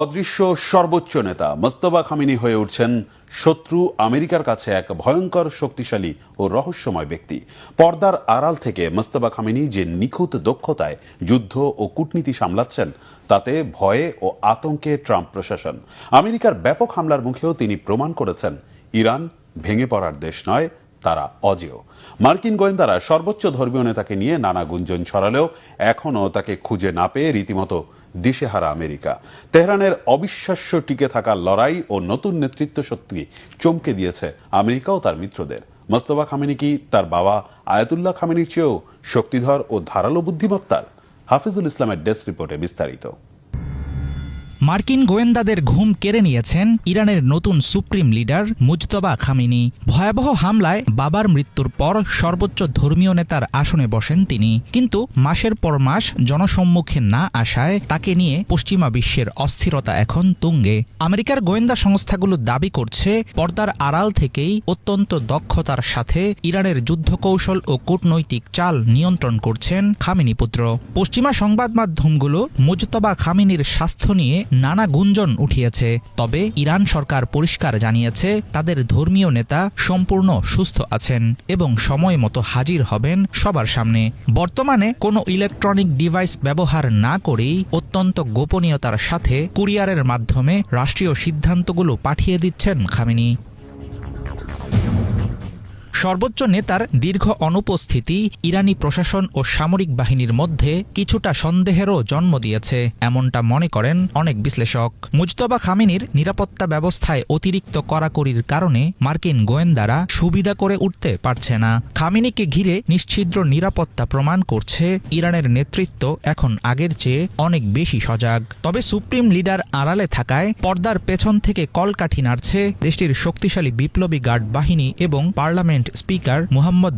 অদৃশ্য সর্বোচ্চ নেতা মোস্তফা খামেনি হয়ে উঠছেন শত্রু আমেরিকার কাছে এক ভয়ঙ্কর শক্তিশালী ও রহস্যময় ব্যক্তি। পর্দার আড়াল থেকে মোস্তফা খামেনি যে নিখুঁত দক্ষতায় যুদ্ধ ও কূটনীতি সামলাচ্ছেন, তাতে ভয়ে ও আতঙ্কে ট্রাম্প প্রশাসন। আমেরিকার ব্যাপক হামলার মুখেও তিনি প্রমাণ করেছেন ইরান ভেঙে পড়ার দেশ নয়, তারা অজেয়। মার্কিন গোয়েন্দারা সর্বোচ্চ ধর্মীয় নেতাকে নিয়ে নানা গুঞ্জন ছড়ালেও এখনও তাকে খুঁজে না পেয়ে রীতিমতো দিশেহারা আমেরিকা। তেহরানের অবিশ্বাস্য টিকে থাকার লড়াই ও নতুন নেতৃত্ব সত্যি চমকে দিয়েছে আমেরিকা ও তার মিত্রদের। মোস্তফা খামেনি কি তার বাবা আয়াতুল্লাহ খামেনির চেয়েও শক্তিধর ও ধারালো বুদ্ধিমত্তার? হাফিজুল ইসলামের ডেস্ক রিপোর্টে বিস্তারিত। মার্কিন গোয়েন্দাদের ঘুম কেড়ে নিয়েছেন ইরানের নতুন সুপ্রিম লিডার মুজতবা খামেনি। ভয়াবহ হামলায় বাবার মৃত্যুর পর সর্বোচ্চ ধর্মীয় নেতার আসনে বসেন তিনি, কিন্তু মাসের পর মাস জনসম্মুখে না আসায় তাকে নিয়ে পশ্চিমা বিশ্বের অস্থিরতা এখন তুঙ্গে। আমেরিকার গোয়েন্দা সংস্থাগুলো দাবি করছে পর্দার আড়াল থেকেই অত্যন্ত দক্ষতার সাথে ইরানের যুদ্ধকৌশল ও কূটনৈতিক চাল নিয়ন্ত্রণ করছেন খামেনি পুত্র। পশ্চিমা সংবাদ মাধ্যমগুলো মুজতবা খামেনির স্বাস্থ্য নিয়ে নানা গুঞ্জন উঠিয়েছে, তবে ইরান সরকার পরিষ্কার জানিয়েছে তাদের ধর্মীয় নেতা সম্পূর্ণ সুস্থ আছেন এবং সময় মতো হাজির হবেন সবার সামনে। বর্তমানে কোনো ইলেকট্রনিক ডিভাইস ব্যবহার না করেই অত্যন্ত গোপনীয়তার সাথে কুরিয়ারের মাধ্যমে রাষ্ট্রীয় সিদ্ধান্তগুলো পাঠিয়ে দিচ্ছেন খামেনি। সর্বোচ্চ নেতার দীর্ঘ অনুপস্থিতি ইরানি প্রশাসন ও সামরিক বাহিনীর মধ্যে কিছুটা সন্দেহেরও জন্ম দিয়েছে, এমনটা মনে করেন অনেক বিশ্লেষক। মুজতবা খামেনির নিরাপত্তা ব্যবস্থায় অতিরিক্ত কড়াকড়ির কারণে মার্কিন গোয়েন্দারা সুবিধা করে উঠতে পারছে না। খামেনিকে ঘিরে নিশ্ছিদ্র নিরাপত্তা প্রমাণ করছে ইরানের নেতৃত্ব এখন আগের চেয়ে অনেক বেশি সজাগ। তবে সুপ্রিম লিডার আড়ালে থাকায় পর্দার পেছন থেকে কলকাঠি নাড়ছে দেশটির শক্তিশালী বিপ্লবী গার্ড বাহিনী এবং পার্লামেন্ট স্পিকার মুহাম্মদ